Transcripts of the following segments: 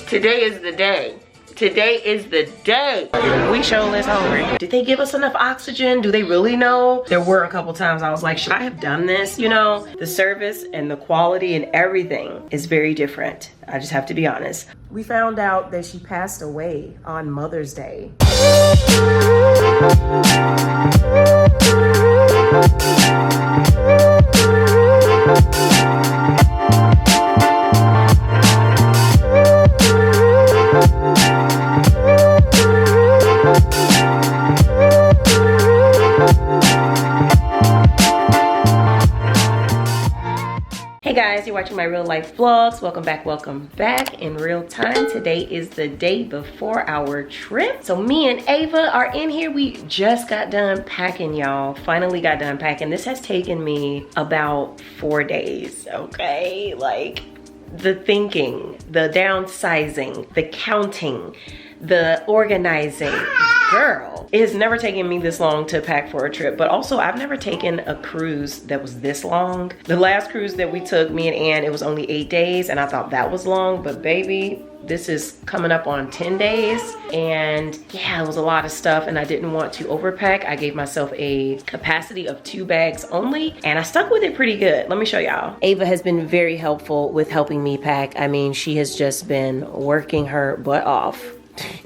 Today is the day. Today is the day. We show less hungry. Did they give us enough oxygen? Do they really know? There were a couple times I was like, should I have done this? You know, the service and the quality and everything is very different. I just have to be honest. We found out that she passed away on Mother's Day. Hey guys, you're watching my real life vlogs. Welcome back in real time. Today is the day before our trip. So me and Ava are in here. We just got done packing, y'all. Finally got done packing. This has taken me about 4 days, okay? Like the thinking, the downsizing, the counting, the organizing. Girl, it has never taken me this long to pack for a trip, but also I've never taken a cruise that was this long. The last cruise that we took, me and Ann, it was only 8 days and I thought that was long, but baby, this is coming up on 10 days. And yeah, it was a lot of stuff and I didn't want to overpack. I gave myself a capacity of 2 bags only and I stuck with it pretty good. Let me show y'all. Ava has been very helpful with helping me pack. I mean, she has just been working her butt off.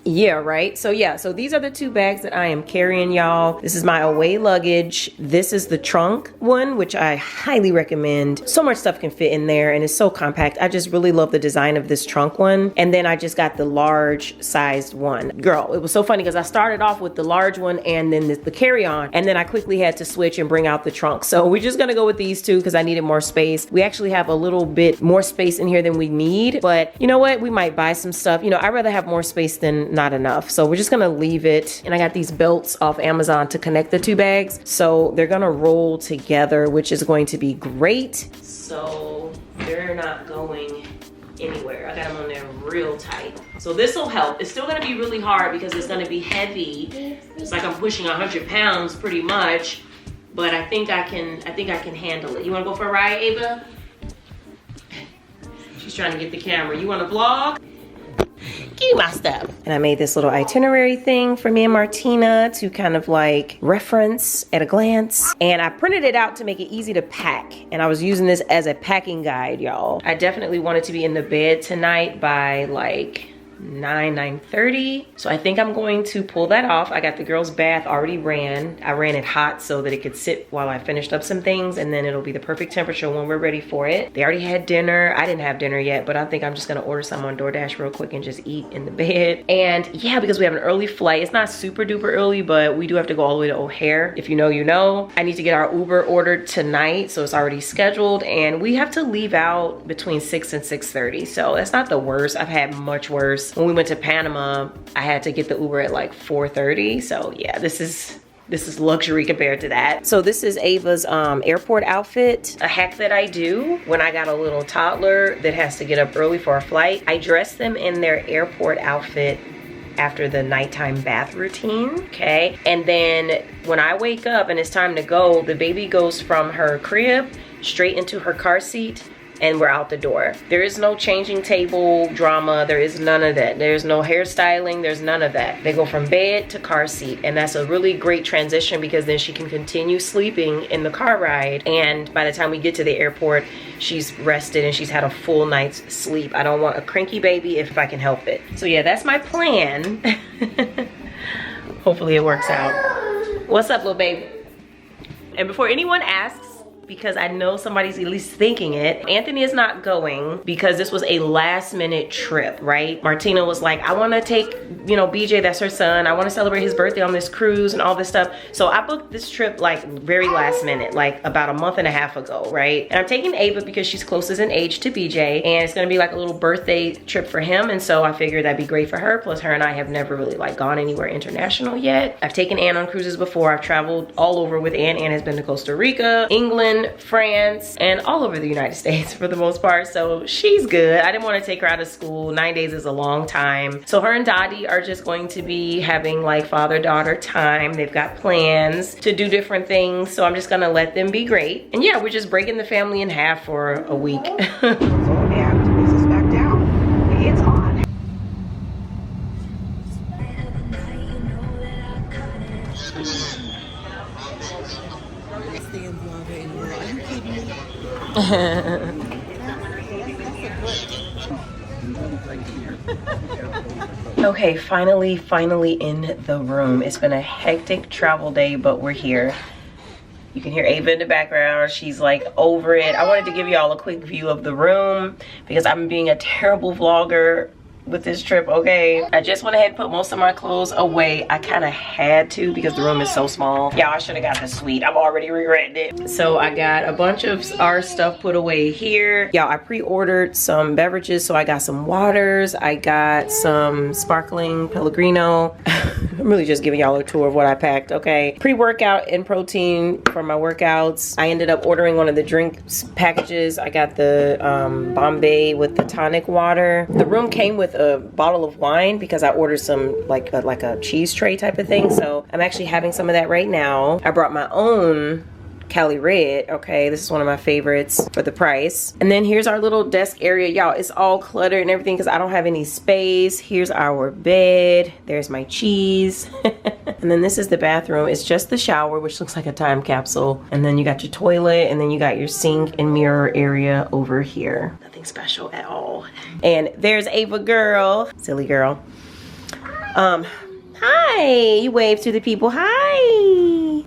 Yeah, right? So yeah, so these are the 2 bags that I am carrying, y'all. This is my away luggage. This is the trunk one, which I highly recommend. So much stuff can fit in there and it's so compact. I just really love the design of this trunk one. And then I just got the large sized one. Girl, it was so funny because I started off with the large one and then the carry-on, and then I quickly had to switch and bring out the trunk. So we're just gonna go with these 2 because I needed more space. We actually have a little bit more space in here than we need, but you know what? We might buy some stuff. You know, I'd rather have more space than not enough. So we're just gonna leave it. And I got these belts off Amazon to connect the 2 bags. So they're gonna roll together, which is going to be great. So they're not going anywhere. I got them on there real tight. So this will help. It's still gonna be really hard because it's gonna be heavy. It's like I'm pushing 100 pounds pretty much, but I think I can handle it. You wanna go for a ride, Ava? She's trying to get the camera. You wanna vlog? Give my stuff. And I made this little itinerary thing for me and Martina to kind of like reference at a glance. And I printed it out to make it easy to pack. And I was using this as a packing guide, y'all. I definitely wanted to be in the bed tonight by like 9:30. So I think I'm going to pull that off. I got the girls' bath already ran. I ran it hot so that it could sit while I finished up some things, and then it'll be the perfect temperature when we're ready for it. They already had dinner. I didn't have dinner yet, but I think I'm just gonna order some on DoorDash real quick and just eat in the bed. And yeah, because we have an early flight. It's not super duper early, but we do have to go all the way to O'Hare. If you know, you know. I need to get our Uber ordered tonight, so it's already scheduled, and we have to leave out between 6 and 6:30. So that's not the worst. I've had much worse. When we went to Panama, I had to get the Uber at like 4:30. So yeah, this is luxury compared to that. So this is Ava's airport outfit. A hack that I do when I got a little toddler that has to get up early for a flight, I dress them in their airport outfit after the nighttime bath routine, okay? And then when I wake up and it's time to go, the baby goes from her crib straight into her car seat and we're out the door. There is no changing table drama. There is none of that. There's no hairstyling. There's none of that. They go from bed to car seat, and that's a really great transition because then she can continue sleeping in the car ride, and by the time we get to the airport, she's rested and she's had a full night's sleep. I don't want a cranky baby if I can help it. So yeah, that's my plan. Hopefully it works out. What's up, little baby? And before anyone asks, because I know somebody's at least thinking it, Anthony is not going because this was a last minute trip, right? Martina was like, I wanna take, you know, BJ, that's her son, I wanna celebrate his birthday on this cruise and all this stuff. So I booked this trip like very last minute, like about a month and a half ago, right? And I'm taking Ava because she's closest in age to BJ, and it's gonna be like a little birthday trip for him, and so I figured that'd be great for her. Plus her and I have never really like gone anywhere international yet. I've taken Ann on cruises before. I've traveled all over with Ann. Ann has been to Costa Rica, England, France, and all over the United States for the most part, so she's good. I didn't want to take her out of school. 9 days is a long time. So her and Dottie are just going to be having like father-daughter time. They've got plans to do different things, so I'm just gonna let them be great. And yeah, we're just breaking the family in half for a week. Okay, finally in the room. It's been a hectic travel day, but we're here. You can hear Ava in the background. She's like over it. I wanted to give y'all a quick view of the room because I'm being a terrible vlogger with this trip, okay? I just went ahead and put most of my clothes away. I kind of had to because the room is so small. Y'all, I should have got the suite. I'm already regretting it. So I got a bunch of our stuff put away here. Y'all, I pre-ordered some beverages, so I got some waters. I got some sparkling Pellegrino. I'm really just giving y'all a tour of what I packed, okay? Pre-workout and protein for my workouts. I ended up ordering one of the drinks packages. I got the Bombay with the tonic water. The room came with a bottle of wine because I ordered some like a cheese tray type of thing. So I'm actually having some of that right now. I brought my own Cali Red, okay? This is one of my favorites for the price. And then here's our little desk area. Y'all, it's all cluttered and everything because I don't have any space. Here's our bed. There's my cheese. And then this is the bathroom. It's just the shower, which looks like a time capsule. And then you got your toilet, and then you got your sink and mirror area over here. Nothing special at all. And there's Ava girl. Silly girl. Hi. You wave to the people. Hi.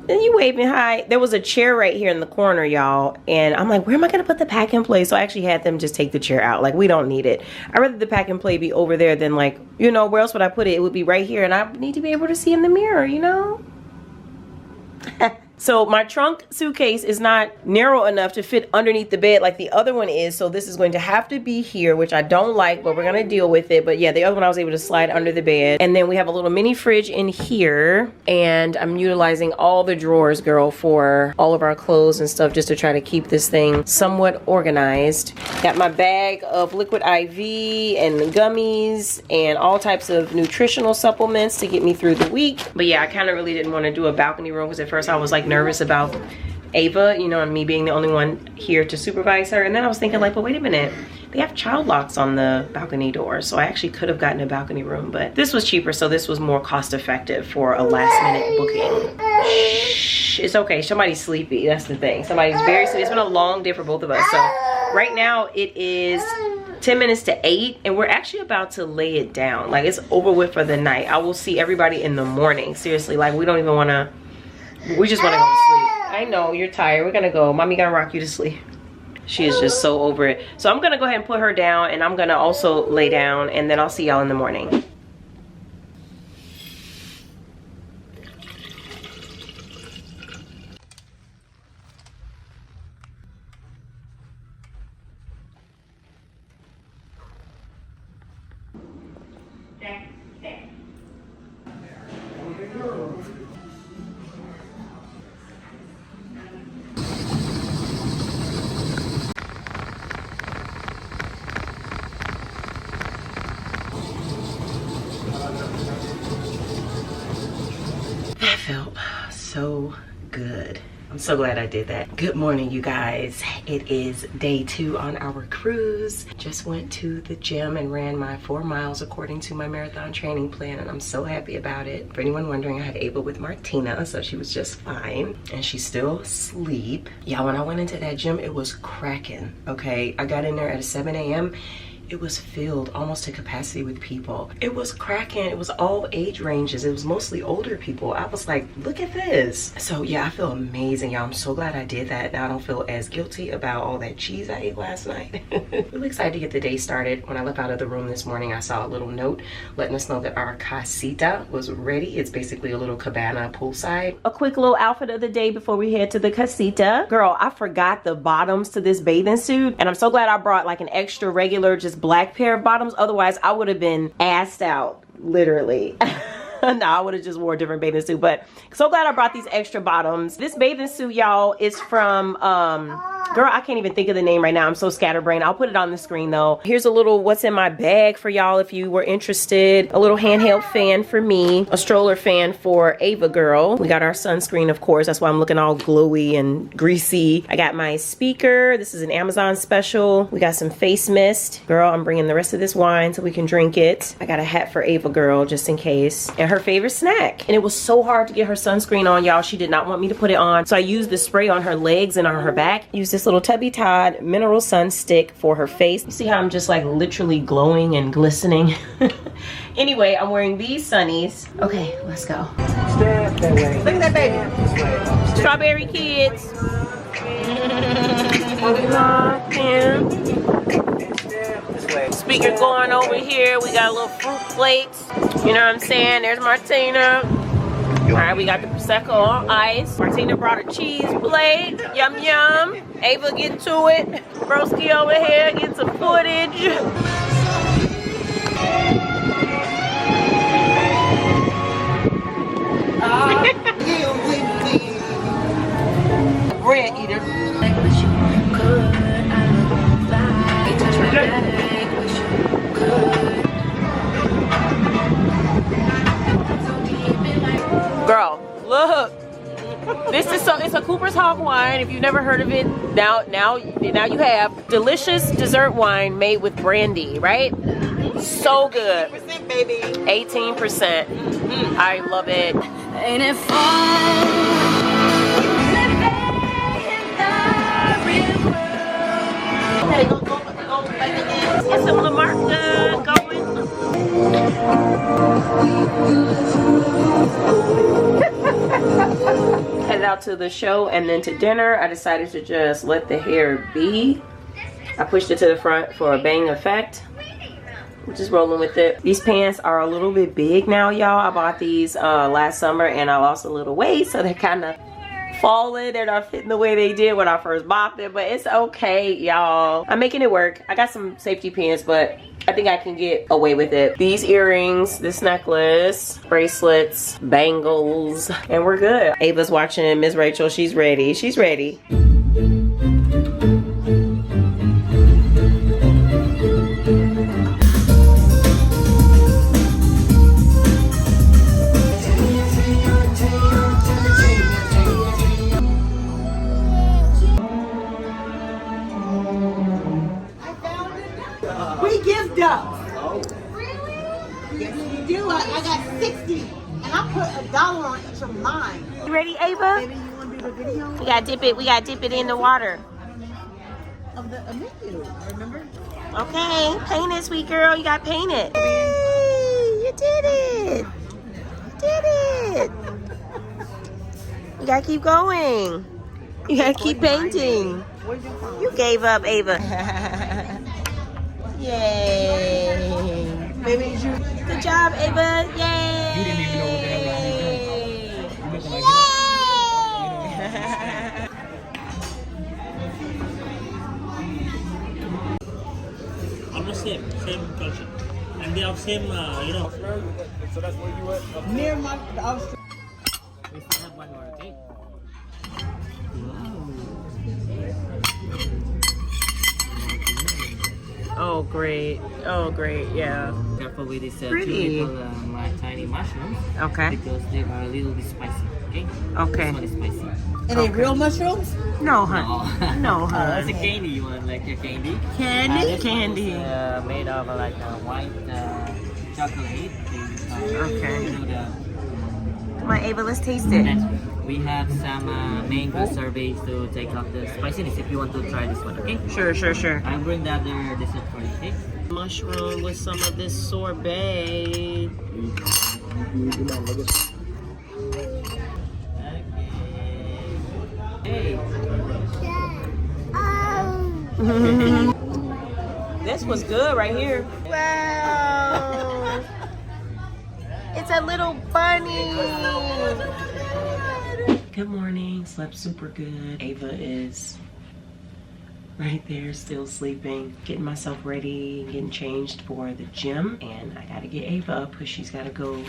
And you waving hi. There was a chair right here in the corner, y'all, and I'm like, where am I gonna put the pack and play? So I actually had them just take the chair out. Like, we don't need it. I'd rather the pack and play be over there than, like, you know, where else would I put it? It would be right here, and I need to be able to see in the mirror, you know? So my trunk suitcase is not narrow enough to fit underneath the bed like the other one is. So this is going to have to be here, which I don't like, but we're going to deal with it. But yeah, the other one I was able to slide under the bed. And then we have a little mini fridge in here. And I'm utilizing all the drawers, girl, for all of our clothes and stuff just to try to keep this thing somewhat organized. Got my bag of liquid IV and gummies and all types of nutritional supplements to get me through the week. But yeah, I kind of really didn't want to do a balcony room because at first I was like nervous about Ava, you know, and me being the only one here to supervise her. And then I was thinking like, well, wait a minute, they have child locks on the balcony door, so I actually could have gotten a balcony room, but this was cheaper, so this was more cost effective for a last minute booking. Shh, it's okay, somebody's sleepy. That's the thing, somebody's very sleepy. It's been a long day for both of us. So right now it is 10 minutes to 8 and we're actually about to lay it down. Like, it's over with for the night. I will see everybody in the morning. Seriously, like, we don't even want to, we just want to go to sleep. I know you're tired. We're gonna go. Mommy gonna rock you to sleep. She is just so over it. So I'm gonna go ahead and put her down, and I'm gonna also lay down, and then I'll see y'all in the morning. That felt so good. I'm so glad I did that. Good morning, you guys. It is day 2 on our cruise. Just went to the gym and ran my 4 miles according to my marathon training plan, and I'm so happy about it. For anyone wondering, I had Ava with Martina, so she was just fine, and she's still asleep. Yeah, when I went into that gym, it was cracking, okay? I got in there at 7 a.m. It was filled almost to capacity with people. It was cracking. It was all age ranges. It was mostly older people. I was like, look at this. So yeah, I feel amazing, y'all. I'm so glad I did that. Now I don't feel as guilty about all that cheese I ate last night. Really excited to get the day started. When I left out of the room this morning, I saw a little note letting us know that our casita was ready. It's basically a little cabana poolside. A quick little outfit of the day before we head to the casita. Girl, I forgot the bottoms to this bathing suit, and I'm so glad I brought like an extra regular just black pair of bottoms. Otherwise I would have been assed out, literally. No, I would have just wore a different bathing suit, but so glad I brought these extra bottoms. This bathing suit, y'all, is from girl, I can't even think of the name right now. I'm so scatterbrained. I'll put it on the screen though. Here's a little what's in my bag for y'all if you were interested. A little handheld fan for me, a stroller fan for Ava girl. We got our sunscreen, of course. That's why I'm looking all glowy and greasy. I got my speaker. This is an Amazon special. We got some face mist. Girl, I'm bringing the rest of this wine so we can drink it. I got a hat for Ava girl just in case. And her favorite snack. And it was so hard to get her sunscreen on, y'all. She did not want me to put it on. So I used the spray on her legs and on her back. Use this this little Tubby Todd mineral sun stick for her face. You see how I'm just like literally glowing and glistening? Anyway, I'm wearing these sunnies. Okay, let's go. Stand that way. Look at that baby. This way. Strawberry kids. This way. Speaker going over here. We got a little fruit plates. You know what I'm saying? There's Martina. All right, we got the Prosecco on ice. Martina brought a cheese plate. Yum, yum. Ava getting to it. Broski over here getting some footage. Bread eater. Girl, look. This is it's a Cooper's Hawk wine. If you've never heard of it, now you have. Delicious dessert wine made with brandy, right? So good. 18%, baby. 18%. I love it. Ain't it fun? Let's get some Lamarca going. Headed out to the show and then to dinner. I decided to just let the hair be. I pushed it to the front for a bang effect. I'm just rolling with it. These pants are a little bit big now, y'all. I bought these last summer and I lost a little weight, so they're kind of falling. They're not fitting the way they did when I first bought them, but it's okay, y'all. I'm making it work. I got some safety pins, but I think I can get away with it. These earrings, this necklace, bracelets, bangles, and we're good. Ava's watching Miss Rachel. She's ready. She's ready. We give ducks. Really? Yes, we do. I got 60, and I put $1 on each of mine. You ready, Ava? Baby, you want to do the video We gotta dip it in the water. of the menu? Remember? Okay, paint it, sweet girl. You gotta paint it. Hey, you did it. You did it. You gotta keep going. You gotta keep painting. Where'd you find? You gave up, Ava. Yay. Baby, is you? Good job, Ava. Yay. You didn't even know what the hell you looking like. Almost same culture, and they have same, you know. So that's where you at? Near my Australia. We still have one more, okay? Oh, great. Oh, great. Yeah. Careful with these two Pretty. little tiny mushrooms Okay. because they are a little bit spicy. Okay. Okay. This one is spicy. And they real mushrooms? No, hun. No, It's a hun. candy. You want like a candy? Candy? This one Candy. is, made of like a white chocolate. Okay. You know, Come on, Ava, let's taste it. we have some mango sorbets to take off the spiciness if you want to try this one. Okay. Sure, sure, sure. I'll bring the other dessert for you. Okay. Mushroom with some of this sorbet. Hey. This was good right here. Wow. It's a little bunny. Good morning. Slept super good. Ava is right there still sleeping. Getting myself ready, getting changed for the gym. And I gotta get Ava up because she's gotta go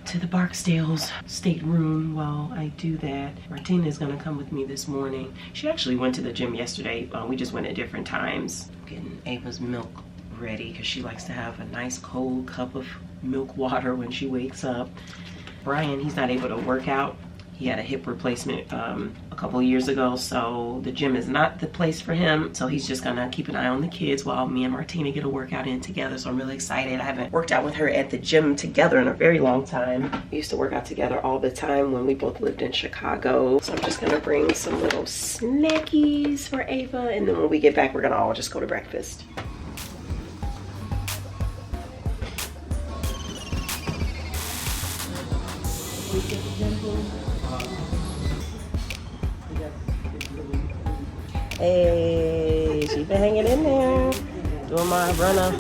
to the Barksdale's stateroom while I do that. Martina is gonna come with me this morning. She actually went to the gym yesterday. We just went at different times. Getting Ava's milk ready because she likes to have a nice cold cup of milk water when she wakes up. Brian, he's not able to work out. He had a hip replacement a couple of years ago, so the gym is not the place for him. So he's just gonna keep an eye on the kids while me and Martina get a workout in together. So I'm really excited. I haven't worked out with her at the gym together in a very long time. We used to work out together all the time when we both lived in Chicago. So I'm just gonna bring some little snackies for Ava, and then when we get back, we're gonna all just go to breakfast. Hey, she been hanging in there, doing my runner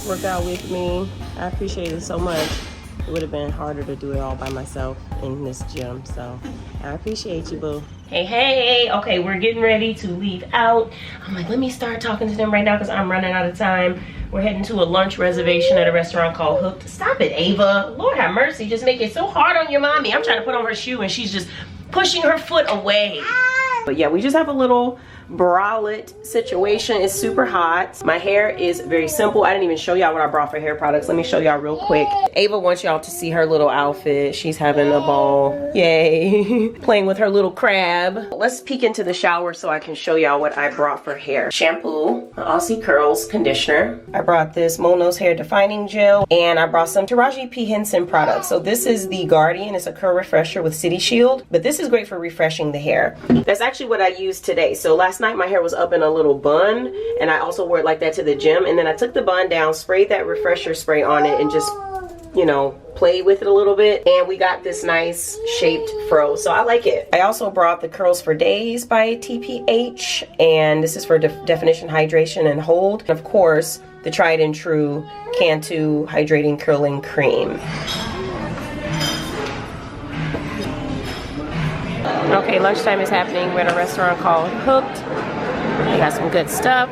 workout with me. I appreciate it so much. It would have been harder to do it all by myself in this gym, so I appreciate you, boo. Hey, okay, we're getting ready to leave out. I'm like, let me start talking to them right now because I'm running out of time. We're heading to a lunch reservation at a restaurant called Hooked. Stop it, Ava. Lord have mercy, just make it so hard on your mommy. I'm trying to put on her shoe and she's just pushing her foot away. But yeah, we just have a little bralette situation. It's super hot. My hair is very simple. I didn't even show y'all what I brought for hair products. Let me show y'all real quick. Ava wants y'all to see her little outfit. She's having a ball. Yay. Playing with her little crab. Let's peek into the shower so I can show y'all what I brought for hair. Shampoo, Aussie Curls conditioner. I brought this Mono's hair defining gel, and I brought some Taraji P. Henson products. So this is the Guardian. It's a curl refresher with City Shield, but this is great for refreshing the hair. That's actually what I used today. So last night my hair was up in a little bun, and I also wore it like that to the gym, and then I took the bun down, sprayed that refresher spray on it, and just, you know, played with it a little bit, and we got this nice shaped fro, so I like it. I also brought the Curls for Days by TPH, and this is for definition, hydration, and hold. And of course, the tried and true Cantu hydrating curling cream. Okay, lunchtime is happening. We're at a restaurant called Hooked. They got some good stuff.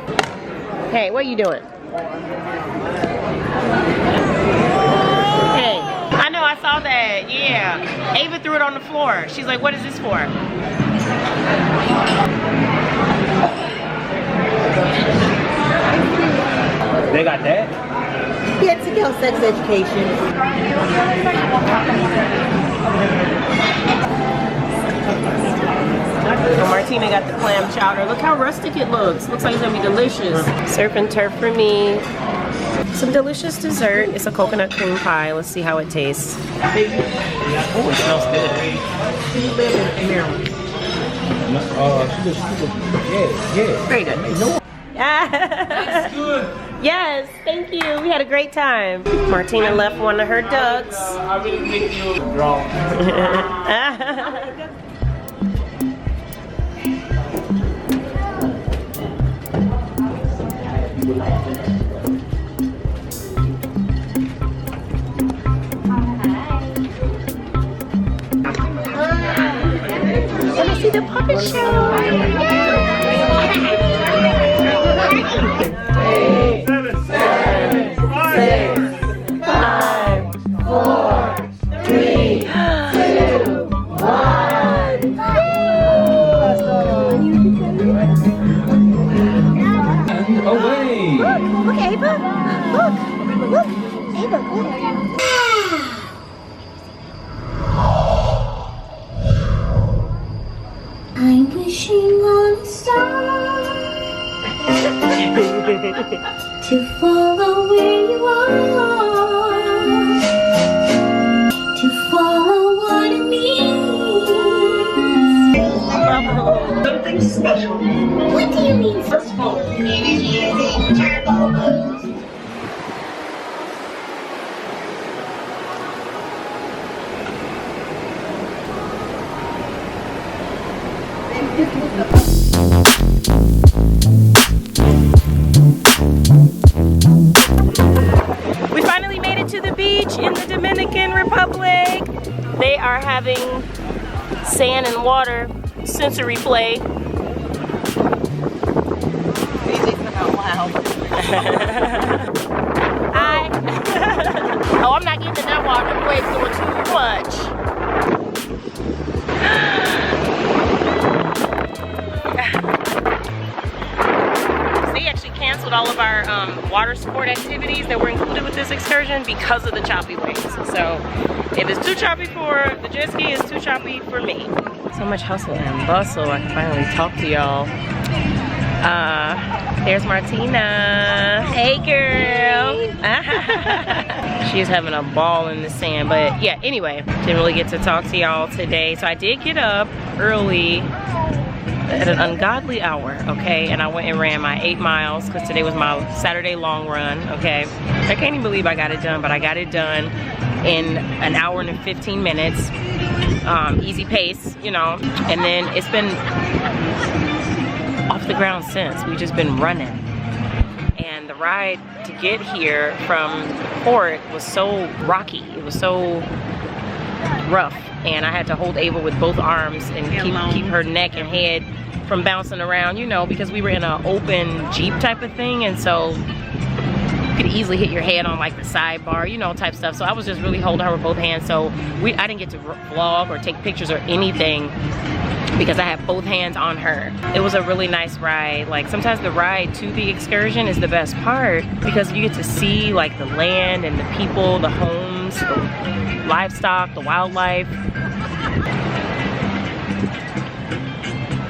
Hey, what are you doing? Hey, I know, I saw that. Yeah. Ava threw it on the floor. She's like, what is this for? They got that? Kids to go sex education. So Martina got the clam chowder. Look how rustic it looks. Looks like it's gonna be delicious. Surf and turf for me. Some delicious dessert. It's a coconut cream pie. Let's see how it tastes. Oh, it smells good. She live in Maryland. Yeah. Very good. That's good. Yes, thank you. We had a great time. Martina left one of her ducks. I will make you draw. Let me see the puppet show. 8, 7, 6, 5, 4, 3, 2, 1. And away. Look, Ava. Look. Look. Ava, look. I'm wishing on a star to follow where you are, to follow what it means. Something special. What do you mean? First of all, it is using turbo boost. We finally made it to the beach in the Dominican Republic. They are having sand and water sensory play. Oh, I'm not getting in that water. The waves doing too much. They actually canceled all of our water sports sport activities that were included with this excursion because of the choppy waves. So if it's too choppy for the jet ski, it's too choppy for me. So much hustle and bustle. I can finally talk to y'all. There's Martina. Hey girl. She's having a ball in the sand. But yeah, anyway, didn't really get to talk to y'all today. So I did get up early at an ungodly hour, okay? And I went and ran my 8 miles because today was my Saturday long run, okay? I can't even believe I got it done, but I got it done in an hour and 15 minutes. Easy pace, you know. And then it's been off the ground since. We've just been running. And the ride to get here from the port was so rocky. It was so rough. And I had to hold Ava with both arms and keep her neck and head from bouncing around, you know, because we were in an open Jeep type of thing. And so you could easily hit your head on like the sidebar, you know, type stuff. So I was just really holding her with both hands. So I didn't get to vlog or take pictures or anything because I have both hands on her. It was a really nice ride. Like sometimes the ride to the excursion is the best part because you get to see like the land and the people, the homes, the livestock, the wildlife.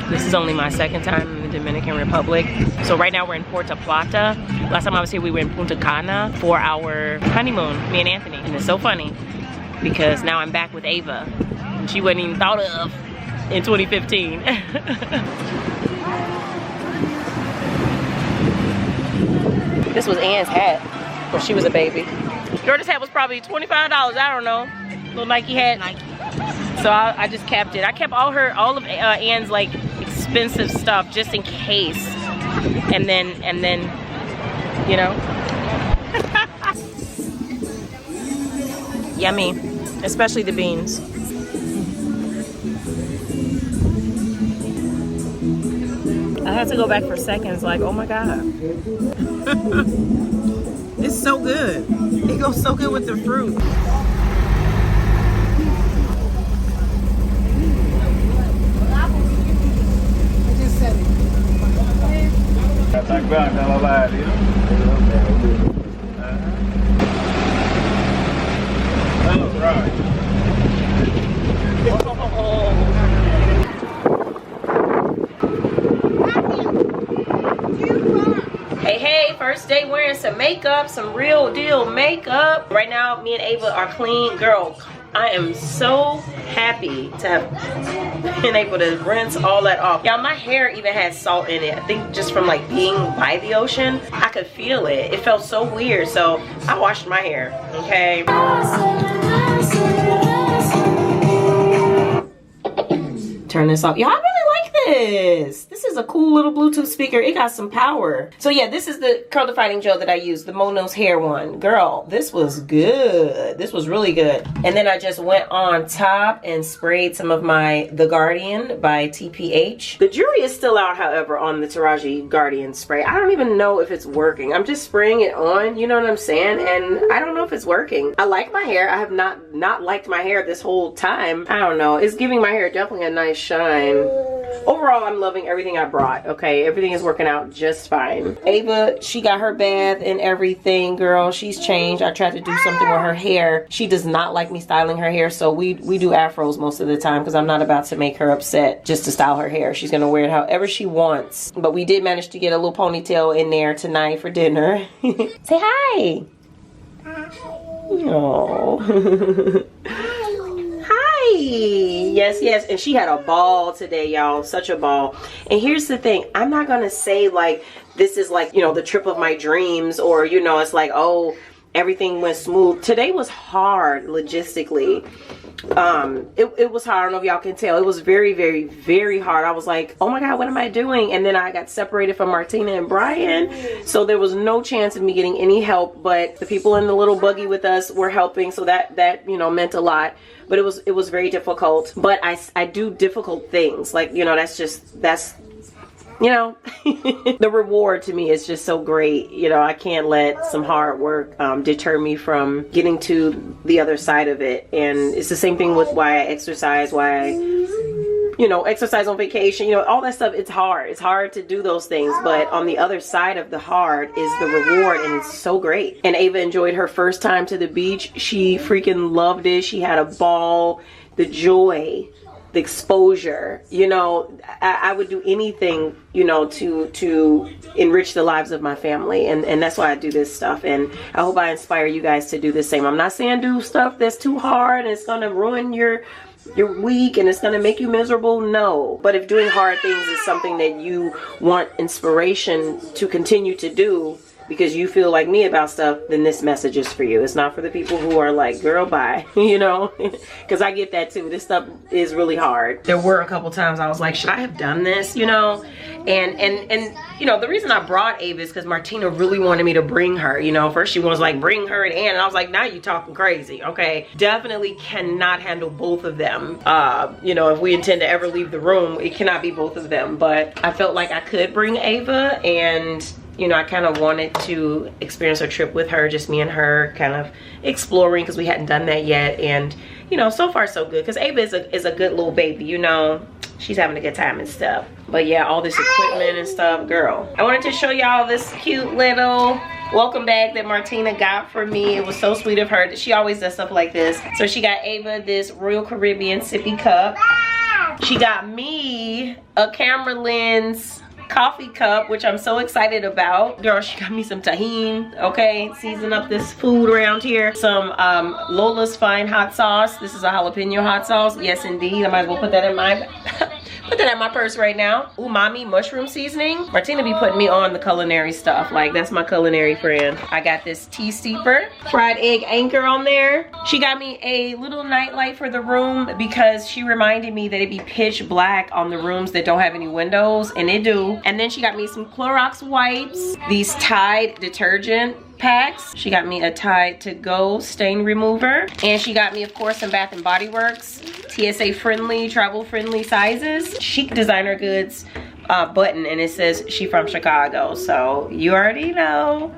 This is only my second time in the Dominican Republic. So right now we're in Puerto Plata. Last time I was here we were in Punta Cana for our honeymoon, me and Anthony. And it's so funny because now I'm back with Ava. And she wasn't even thought of in 2015. This was Ann's hat when she was a baby. Jordan's hat was probably $25, I don't know. Little Nike hat. Nike. So I just kept it. I kept all of Ann's like expensive stuff just in case. And then, you know. Yummy, especially the beans. I had to go back for seconds, like, oh my God. It's so good. It goes so good with the fruit. Hey, first day wearing some makeup, some real deal makeup. Right now, me and Ava are clean. Girl, I am so happy to have been able to rinse all that off. Y'all, my hair even has salt in it. I think just from like being by the ocean, I could feel it. It felt so weird, so I washed my hair, okay? Turn this off. Y'all, I really like this. This is a cool little Bluetooth speaker. It got some power. So yeah, this is the curl defining gel that I used, the Mono's hair one. Girl, this was good. This was really good. And then I just went on top and sprayed some of my The Guardian by TPH. The jury is still out, however, on the Taraji Guardian spray. I don't even know if it's working. I'm just spraying it on, you know what I'm saying? And I don't know if it's working. I like my hair. I have not liked my hair this whole time. I don't know. It's giving my hair definitely a nice shine. Overall, I'm loving everything I brought, okay? Everything is working out just fine. Ava, she got her bath and everything, girl. She's changed. I tried to do something with her hair. She does not like me styling her hair, so we do afros most of the time because I'm not about to make her upset just to style her hair. She's gonna wear it however she wants. But we did manage to get a little ponytail in there tonight for dinner. Say hi. Oh. Yes, and she had a ball today, y'all. Such a ball. And here's the thing, I'm not gonna say like this is like, you know, the trip of my dreams, or you know, it's like, oh, everything went smooth. Today was hard logistically. It was hard. I don't know if y'all can tell. It was very, very, very hard. I was like, oh my God, what am I doing? And then I got separated from Martina and Brian, so there was no chance of me getting any help, but the people in the little buggy with us were helping, so that you know, meant a lot. But it was very difficult. But I do difficult things, like, you know, that's you know, the reward to me is just so great. You know, I can't let some hard work deter me from getting to the other side of it. And it's the same thing with why I exercise, why I you know, exercise on vacation, you know, all that stuff. It's hard. It's hard to do those things. But on the other side of the hard is the reward, and it's so great. And Ava enjoyed her first time to the beach. She freaking loved it. She had a ball. The joy, the exposure, you know, I would do anything, you know, to enrich the lives of my family. And that's why I do this stuff. And I hope I inspire you guys to do the same. I'm not saying do stuff that's too hard and it's going to ruin your week and it's going to make you miserable. No. But if doing hard things is something that you want inspiration to continue to do, because you feel like me about stuff, then this message is for you. It's not for the people who are like, girl, bye, you know, because I get that too. This stuff is really hard. There were a couple times I was like, should I have done this, you know? And you know, the reason I brought Ava is because Martina really wanted me to bring her, you know. First she was like, bring her and Ann, and I was like, now you talking crazy, okay? Definitely cannot handle both of them. You know, if we intend to ever leave the room, it cannot be both of them. But I felt like I could bring Ava, and you know, I kind of wanted to experience a trip with her, just me and her, kind of exploring, because we hadn't done that yet. And you know, so far so good, because Ava is a good little baby, you know. She's having a good time and stuff. But yeah, all this equipment and stuff, girl. I wanted to show y'all this cute little welcome bag that Martina got for me. It was so sweet of her. She always does stuff like this. So she got Ava this Royal Caribbean sippy cup. She got me a camera lens coffee cup, which I'm so excited about. Girl, she got me some tahini, okay? Season up this food around here. Some Lola's Fine hot sauce. This is a jalapeno hot sauce. Yes, indeed. I might as well put that in my put that in my purse right now. Umami mushroom seasoning. Martina be putting me on the culinary stuff. Like, that's my culinary friend. I got this tea steeper, fried egg anchor on there. She got me a little nightlight for the room because she reminded me that it'd be pitch black on the rooms that don't have any windows, and it do. And then she got me some Clorox wipes, these Tide detergent packs. She got me a Tide to Go stain remover, and she got me, of course, some Bath and Body Works TSA friendly, travel friendly sizes. Chic designer goods button, and it says she from Chicago, so you already know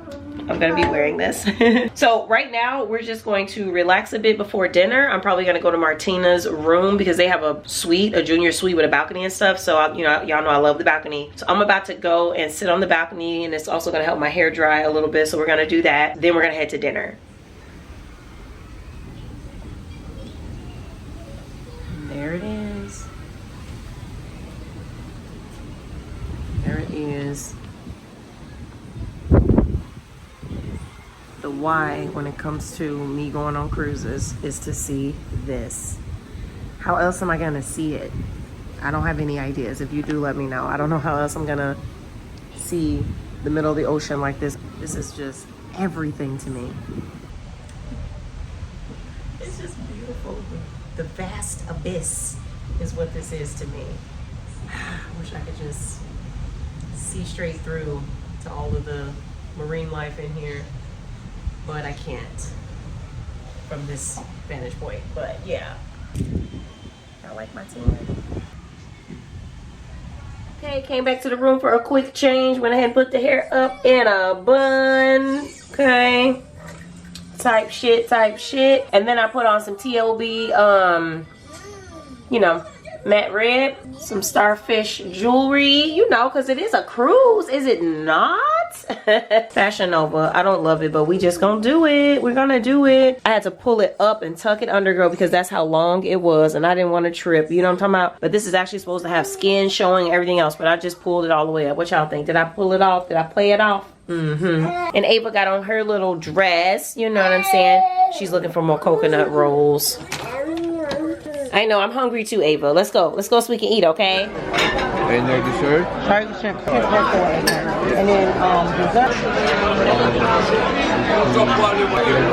I'm gonna be wearing this. So right now we're just going to relax a bit before dinner. I'm probably gonna go to Martina's room because they have a suite, a junior suite with a balcony and stuff. So you know, y'all know I love the balcony. So I'm about to go and sit on the balcony, and it's also gonna help my hair dry a little bit. So we're gonna do that. Then we're gonna head to dinner. There it is. There it is. The why when it comes to me going on cruises is to see this. How else am I gonna see it? I don't have any ideas. If you do, let me know. I don't know how else I'm gonna see the middle of the ocean like this. This is just everything to me. It's just beautiful. The vast abyss is what this is to me. I wish I could just see straight through to all of the marine life in here, but I can't from this vantage point. But yeah, I like my team. Okay, came back to the room for a quick change. Went ahead and put the hair up in a bun. Okay, type shit. And then I put on some TLB, you know, matte red, some starfish jewelry, you know, because it is a cruise, is it not? Fashion Nova, I don't love it, but we just gonna do it. We're gonna do it. I had to pull it up and tuck it under, girl, because that's how long it was, and I didn't want to trip, you know what I'm talking about? But this is actually supposed to have skin showing, everything else, but I just pulled it all the way up. What y'all think? Did I pull it off? Did I play it off? And Ava got on her little dress, you know what I'm saying? She's looking for more coconut rolls. I know, I'm hungry too, Ava. Let's go so we can eat, okay? And no dessert? Target shrimp. And then dessert.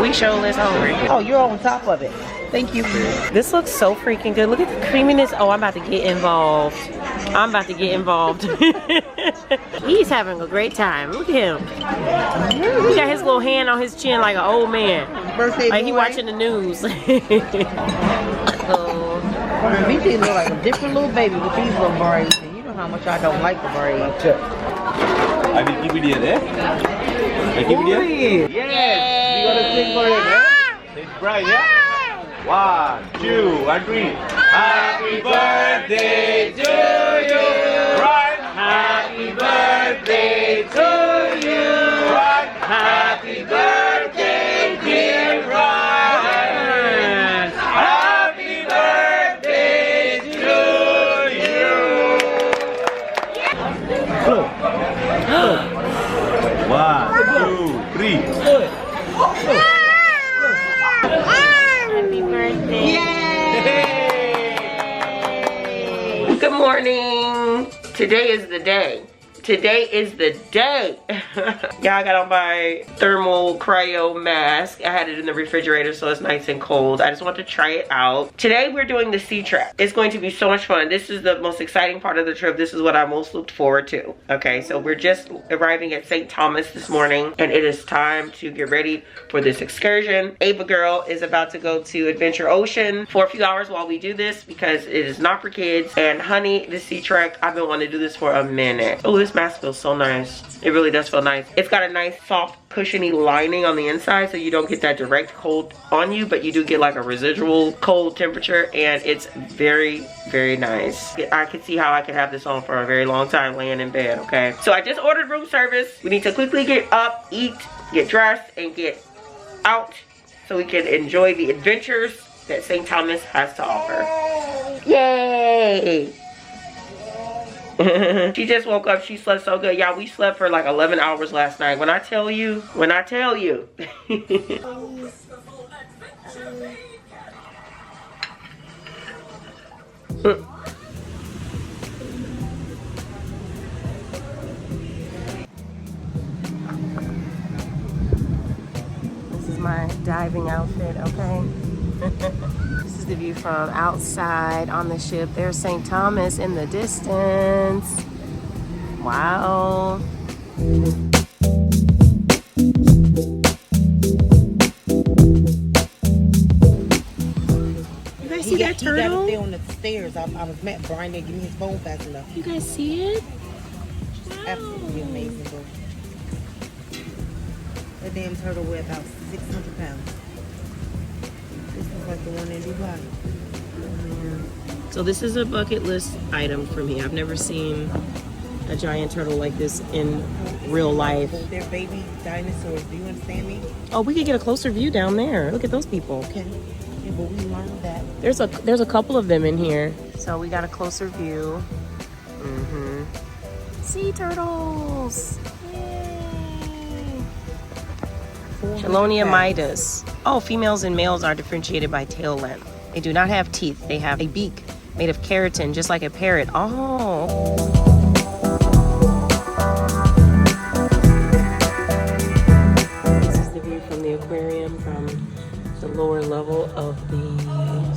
We sure is hungry. Oh, you're on top of it. Thank you. This looks so freaking good. Look at the creaminess. Oh, I'm about to get involved. He's having a great time. Look at him. He got his little hand on his chin like an old man. Birthday like he boy. watching the news. BT look like a different little baby with these little braids. And you know how much I don't like the braids. I will keep it here, eh? I keep it here? Yes! We got a thing for it, eh? It's bright, yeah? 1, 2, and 3. Happy birthday to you. Right. Happy birthday to you. Right. Happy birthday, dear Brian. Happy birthday to you. 1, 2, 3. Happy birthday. Yay! Good morning. Today is the day. Today is the day. Yeah, I got on my thermal cryo mask. I had it in the refrigerator so it's nice and cold. I just want to try it out. Today we're doing the sea trek. It's going to be so much fun. This is the most exciting part of the trip. This is what I most looked forward to. Okay, so we're just arriving at St. Thomas this morning and it is time to get ready for this excursion. Ava girl is about to go to Adventure Ocean for a few hours while we do this because it is not for kids. And honey, the sea trek, I've been wanting to do this for a minute. Oh, this mask feels so nice. It really does feel nice. It's got a nice soft cushiony lining on the inside so you don't get that direct cold on you, but you do get like a residual cold temperature, and it's very, very nice. I can see how I could have this on for a very long time laying in bed, okay? So I just ordered room service. We need to quickly get up, eat, get dressed, and get out so we can enjoy the adventures that St. Thomas has to offer. Yay! She just woke up. She slept so good. Y'all, we slept for like 11 hours last night. When I tell you. This is my diving outfit, okay? This is the view from outside on the ship. There's St. Thomas in the distance. Wow. You guys see that turtle? He got up there on the stairs. I was met Brian there, give me his phone fast enough. You guys see it? Absolutely amazing, bro. That damn turtle weighed about 600 pounds. This is like the one in Dubai. So this is a bucket list item for me. I've never seen a giant turtle like this in real life. They're baby dinosaurs. Do you understand me? Oh, we could get a closer view down there. Look at those people. Okay. Yeah, but we learned that. There's a couple of them in here. So we got a closer view. Sea turtles. Yay. Chelonia midas. Oh, females and males are differentiated by tail length. They do not have teeth. They have a beak made of keratin, just like a parrot. Oh. This is the view from the aquarium from the lower level of the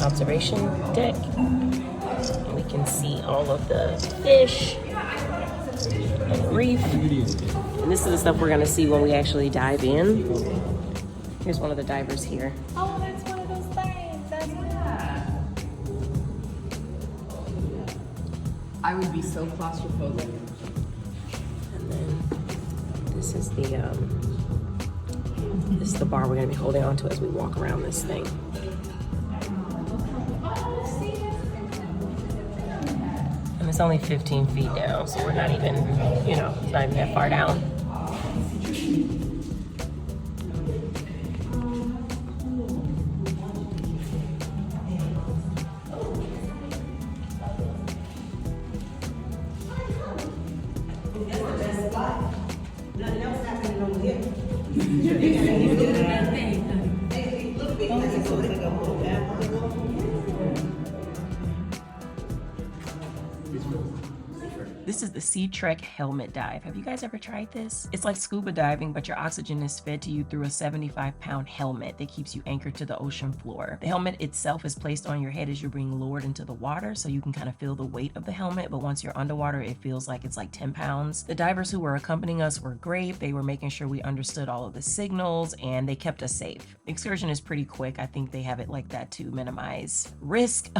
observation deck. And we can see all of the fish and the reef. And this is the stuff we're gonna see when we actually dive in. Here's one of the divers here. Oh, that's one of those things. That's yeah. I would be so claustrophobic. And then this is the bar we're gonna be holding on to as we walk around this thing. And it's only 15 feet down, so we're not even, it's not even that far down. This is the Sea Trek helmet dive. Have you guys ever tried this? It's like scuba diving, but your oxygen is fed to you through a 75-pound helmet that keeps you anchored to the ocean floor. The helmet itself is placed on your head as you're being lowered into the water, so you can kind of feel the weight of the helmet, but once you're underwater, it feels like it's like 10 pounds. The divers who were accompanying us were great. They were making sure we understood all of the signals, and they kept us safe. The excursion is pretty quick. I think they have it like that to minimize risk,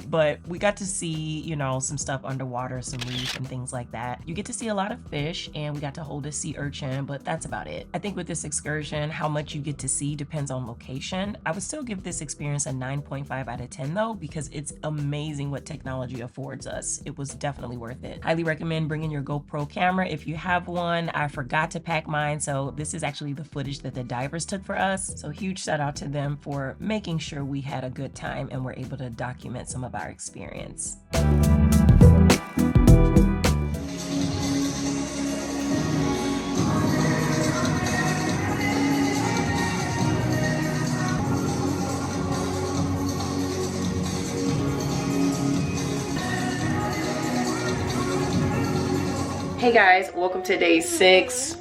but we got to see, some stuff underwater, some reef and things like that. You get to see a lot of fish, and we got to hold a sea urchin, but that's about it. I think with this excursion, how much you get to see depends on location. I would still give this experience a 9.5 out of 10 though, because it's amazing what technology affords us. It was definitely worth it. Highly recommend bringing your GoPro camera if you have one. I forgot to pack mine, so this is actually the footage that the divers took for us. So huge shout out to them for making sure we had a good time and were able to document some of our experience. Hey guys, welcome to day 6.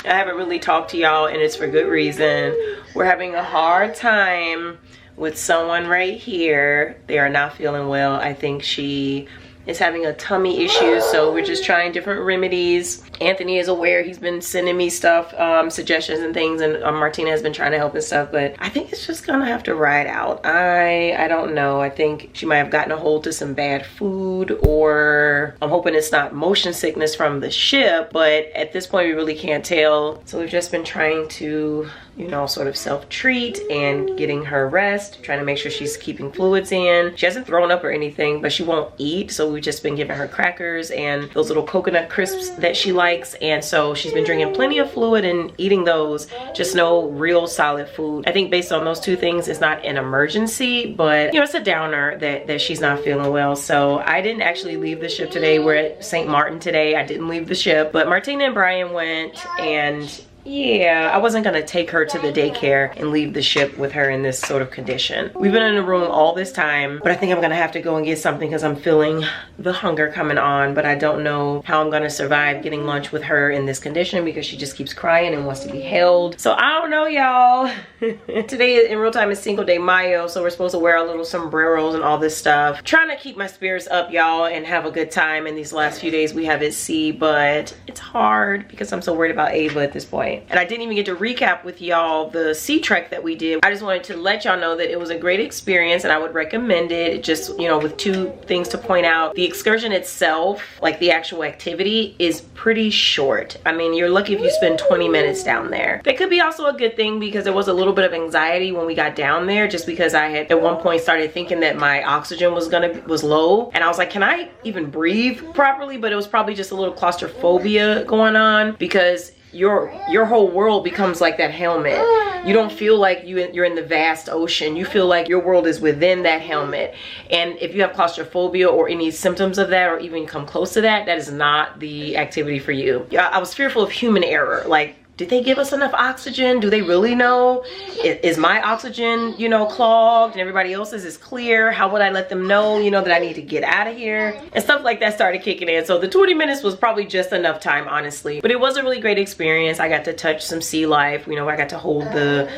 I haven't really talked to y'all, and it's for good reason. We're having a hard time with someone right here. They are not feeling well. I think she is having a tummy issue, so we're just trying different remedies. Anthony is aware. He's been sending me stuff, suggestions and things, and Martina has been trying to help and stuff, but I think it's just gonna have to ride out. I don't know. I think she might have gotten a hold to some bad food, or I'm hoping it's not motion sickness from the ship, but at this point we really can't tell. So we've just been trying to, you know, sort of self-treat and getting her rest, trying to make sure she's keeping fluids in. She hasn't thrown up or anything, but she won't eat, so we've just been giving her crackers and those little coconut crisps that she likes, and so she's been drinking plenty of fluid and eating those, just no real solid food. I think based on those two things, it's not an emergency, but you know, it's a downer that she's not feeling well. So I didn't actually leave the ship today. We're at St. Martin today. I didn't leave the ship, but Martina and Brian went, and yeah, I wasn't gonna take her to the daycare and leave the ship with her in this sort of condition. We've been in the room all this time, but I think I'm gonna have to go and get something because I'm feeling the hunger coming on, but I don't know how I'm gonna survive getting lunch with her in this condition because she just keeps crying and wants to be held. So I don't know, y'all. Today in real time is Cinco de Mayo, so we're supposed to wear our little sombreros and all this stuff. Trying to keep my spirits up, y'all, and have a good time in these last few days we have at sea, but it's hard because I'm so worried about Ava at this point. And I didn't even get to recap with y'all the sea trek that we did. I just wanted to let y'all know that it was a great experience and I would recommend it. Just, you know, with two things to point out. The excursion itself, like the actual activity, is pretty short. I mean, you're lucky if you spend 20 minutes down there. That could be also a good thing because there was a little bit of anxiety when we got down there, just because I had at one point started thinking that my oxygen was low, and I was like, can I even breathe properly? But it was probably just a little claustrophobia going on because your whole world becomes like that helmet. You don't feel like you're in the vast ocean. You feel like your world is within that helmet. And if you have claustrophobia or any symptoms of that, or even come close to that, that is not the activity for you. I was fearful of human error. Like, did they give us enough oxygen? Do they really know? Is my oxygen, you know, clogged and everybody else's is clear? How would I let them know, you know, that I need to get out of here? And stuff like that started kicking in. So the 20 minutes was probably just enough time, honestly. But it was a really great experience. I got to touch some sea life. You know, I got to hold the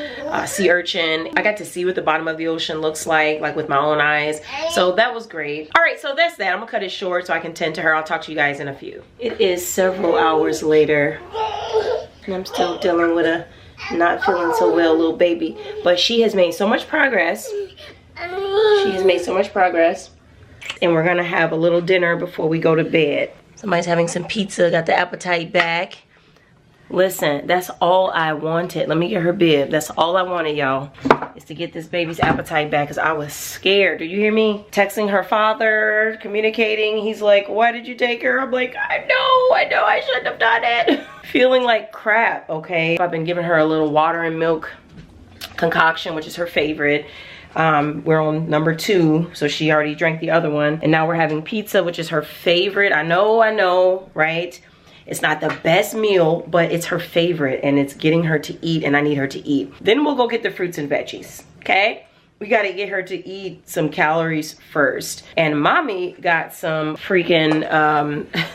sea urchin. I got to see what the bottom of the ocean looks like with my own eyes. So that was great. All right, so that's that. I'm gonna cut it short so I can tend to her. I'll talk to you guys in a few. It is several hours later, and I'm still dealing with a not feeling so well little baby. But she has made so much progress. She has made so much progress. And we're gonna have a little dinner before we go to bed. Somebody's having some pizza, got the appetite back. Listen, that's all I wanted. Let me get her bib. That's all I wanted, y'all, is to get this baby's appetite back, because I was scared. Do you hear me? Texting her father, communicating. He's like, why did you take her? I'm like, I know I shouldn't have done it. Feeling like crap, okay? I've been giving her a little water and milk concoction, which is her favorite. We're on number 2, so she already drank the other one. And now we're having pizza, which is her favorite. I know, right? It's not the best meal, but it's her favorite, and it's getting her to eat, and I need her to eat. Then we'll go get the fruits and veggies, okay? We gotta get her to eat some calories first. And mommy got some freaking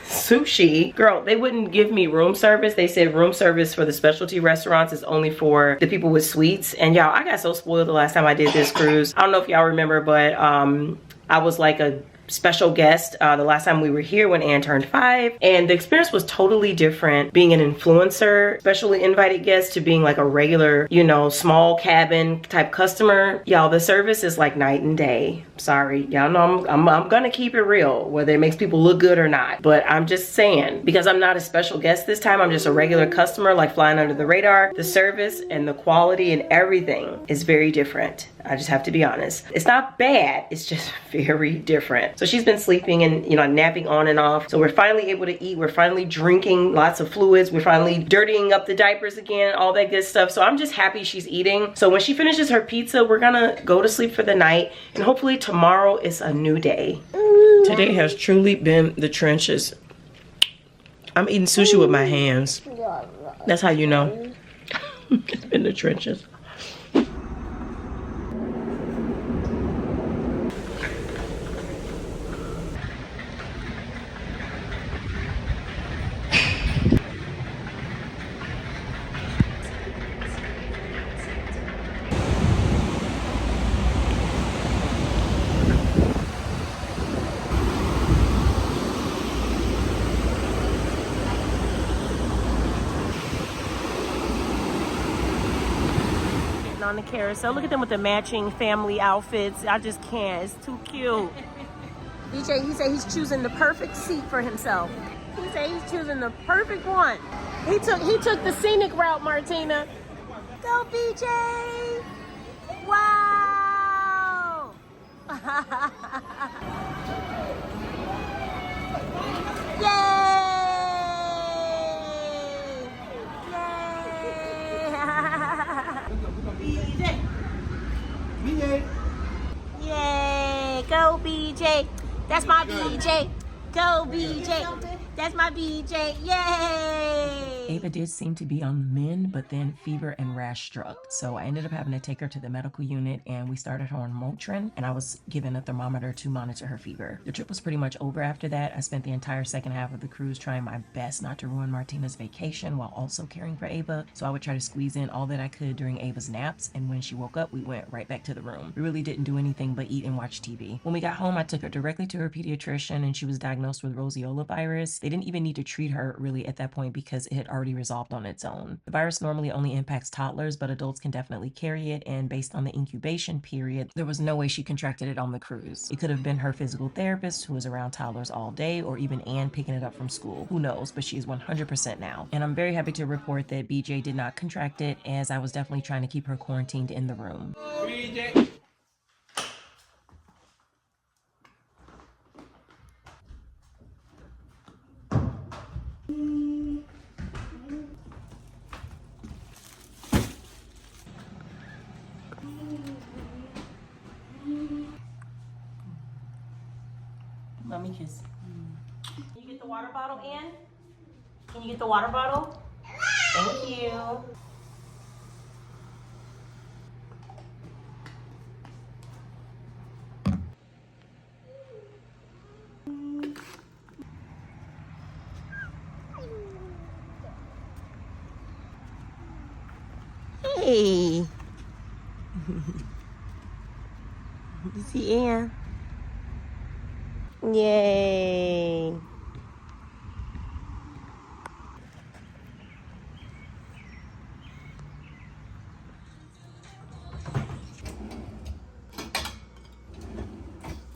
sushi. Girl, they wouldn't give me room service. They said room service for the specialty restaurants is only for the people with suites. And y'all, I got so spoiled the last time I did this cruise. I don't know if y'all remember, but I was like a special guest the last time we were here when Ann turned 5, and the experience was totally different being an influencer, specially invited guest, to being like a regular, you know, small cabin type customer. Y'all, the service is like night and day. Sorry, y'all know I'm gonna keep it real, whether it makes people look good or not. But I'm just saying, because I'm not a special guest this time, I'm just a regular customer, like flying under the radar. The service and the quality and everything is very different. I just have to be honest. It's not bad, it's just very different. So she's been sleeping and, you know, napping on and off. So we're finally able to eat. We're finally drinking lots of fluids. We're finally dirtying up the diapers again, all that good stuff. So I'm just happy she's eating. So when she finishes her pizza, we're gonna go to sleep for the night, and hopefully tomorrow is a new day. Today has truly been the trenches. I'm eating sushi with my hands. That's how you know. It's been the trenches. On the carousel. Look at them with the matching family outfits. I just can't. It's too cute. BJ, he said he's choosing the perfect seat for himself. He said he's choosing the perfect one. He took the scenic route, Martina. Go, BJ! Wow! Yay! Yay! Go BJ! That's my BJ! Go BJ! That's my BJ! Yay! Ava did seem to be on the mend, but then fever and rash struck. So I ended up having to take her to the medical unit, and we started her on Motrin, and I was given a thermometer to monitor her fever. The trip was pretty much over after that. I spent the entire second half of the cruise trying my best not to ruin Martina's vacation while also caring for Ava. So I would try to squeeze in all that I could during Ava's naps, and when she woke up, we went right back to the room. We really didn't do anything but eat and watch TV. When we got home, I took her directly to her pediatrician, and she was diagnosed with roseola virus. They didn't even need to treat her really at that point because it had already resolved on its own. The virus normally only impacts toddlers, but adults can definitely carry it, and based on the incubation period, there was no way she contracted it on the cruise. It could have been her physical therapist who was around toddlers all day, or even Anne picking it up from school. Who knows, but she's 100% now. And I'm very happy to report that BJ did not contract it, as I was definitely trying to keep her quarantined in the room. BJ. Let me kiss. Can you get the water bottle, Ann? Can you get the water bottle? Thank you. Hey. You see Ann? Yay.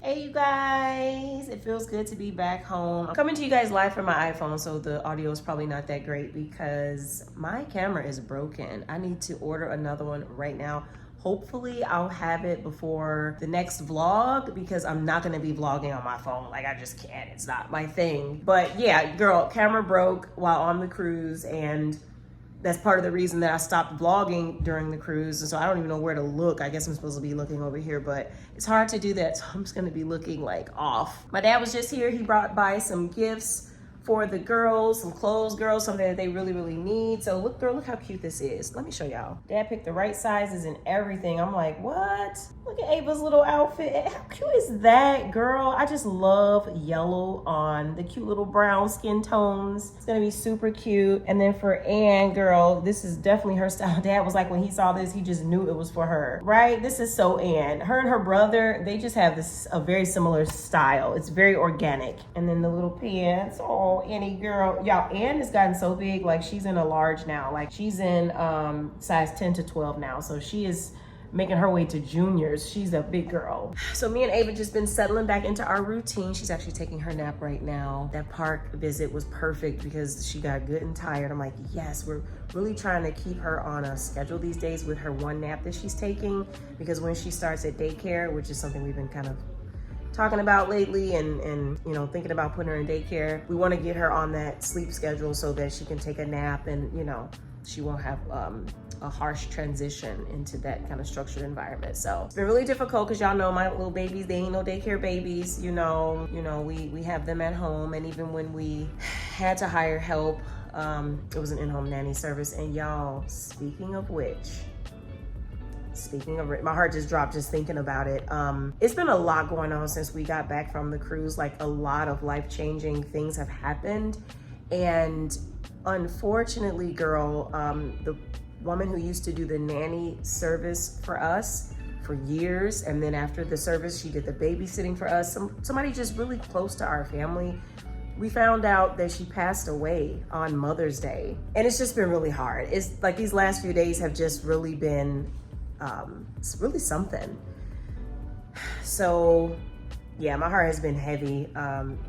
Hey you guys, it feels good to be back home. I'm coming to you guys live from my iPhone, so the audio is probably not that great because my camera is broken. I need to order another one right now. Hopefully I'll have it before the next vlog because I'm not gonna be vlogging on my phone. Like, I just can't, it's not my thing. But yeah, girl, camera broke while on the cruise, and that's part of the reason that I stopped vlogging during the cruise. And so I don't even know where to look. I guess I'm supposed to be looking over here, but it's hard to do that. So I'm just gonna be looking like off. My dad was just here. He brought by some gifts for the girls, some clothes, girls, something that they really, really need. So look, girl, look how cute this is. Let me show y'all. Dad picked the right sizes and everything. I'm like, what? Look at Ava's little outfit. How cute is that, girl? I just love yellow on the cute little brown skin tones. It's gonna be super cute. And then for Ann, girl, this is definitely her style. Dad was like, when he saw this, he just knew it was for her, right? This is so Ann. Her and her brother, they just have a very similar style. It's very organic. And then the little pants, oh, Annie girl. Y'all, Ann has gotten so big, like she's in a large now. Like she's in size 10 to 12 now. So she is making her way to juniors. She's a big girl. So me and Ava just been settling back into our routine. She's actually taking her nap right now. That park visit was perfect because she got good and tired. I'm like, yes, we're really trying to keep her on a schedule these days with her one nap that she's taking, because when she starts at daycare, which is something we've been kind of talking about lately and you know, thinking about putting her in daycare, we want to get her on that sleep schedule so that she can take a nap and, you know, she won't have a harsh transition into that kind of structured environment. So it's been really difficult because y'all know my little babies, they ain't no daycare babies, you know, we have them at home. And even when we had to hire help, it was an in-home nanny service. And y'all, speaking of which, my heart just dropped just thinking about it. It's been a lot going on since we got back from the cruise. Like, a lot of life-changing things have happened. And unfortunately, girl, the woman who used to do the nanny service for us for years, and then after the service, she did the babysitting for us. Somebody just really close to our family. We found out that she passed away on Mother's Day. And it's just been really hard. It's like these last few days have just really been, it's really something. So yeah, my heart has been heavy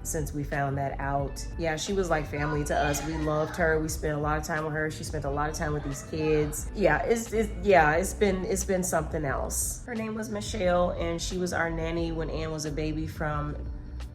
since we found that out. Yeah, she was like family to us. We loved her. We spent a lot of time with her. She spent a lot of time with these kids. Yeah, it's been something else. Her name was Michelle, and she was our nanny when Ann was a baby from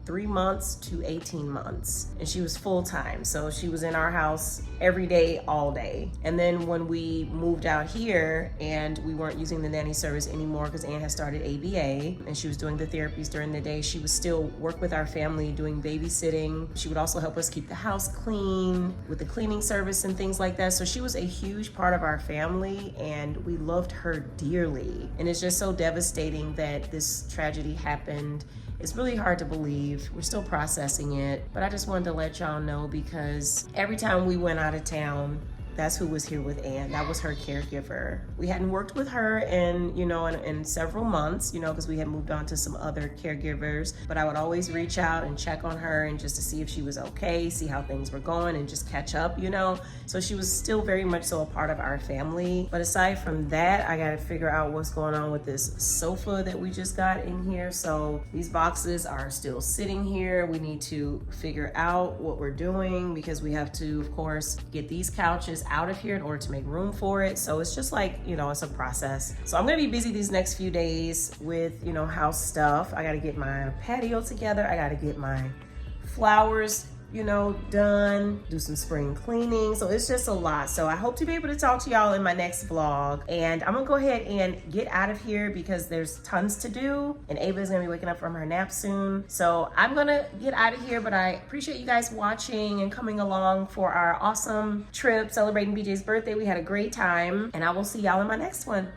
3 months to 18 months. And she was full-time. So she was in our house every day, all day. And then when we moved out here and we weren't using the nanny service anymore because Ann had started ABA and she was doing the therapies during the day, she would still work with our family doing babysitting. She would also help us keep the house clean with the cleaning service and things like that. So she was a huge part of our family and we loved her dearly. And it's just so devastating that this tragedy happened. It's really hard to believe. We're still processing it, but I just wanted to let y'all know because every time we went out of town, that's who was here with Ann. That was her caregiver. We hadn't worked with her in several months, because we had moved on to some other caregivers, but I would always reach out and check on her and just to see if she was okay, see how things were going and just catch up, So she was still very much so a part of our family. But aside from that, I gotta figure out what's going on with this sofa that we just got in here. So these boxes are still sitting here. We need to figure out what we're doing because we have to, of course, get these couches out of here in order to make room for it. So it's just like, it's a process. So I'm gonna be busy these next few days with, house stuff. I gotta get my patio together. I gotta get my flowers, done, do some spring cleaning. So it's just a lot. So I hope to be able to talk to y'all in my next vlog. And I'm gonna go ahead and get out of here because there's tons to do. And Ava is gonna be waking up from her nap soon. So I'm gonna get out of here, but I appreciate you guys watching and coming along for our awesome trip celebrating BJ's birthday. We had a great time and I will see y'all in my next one.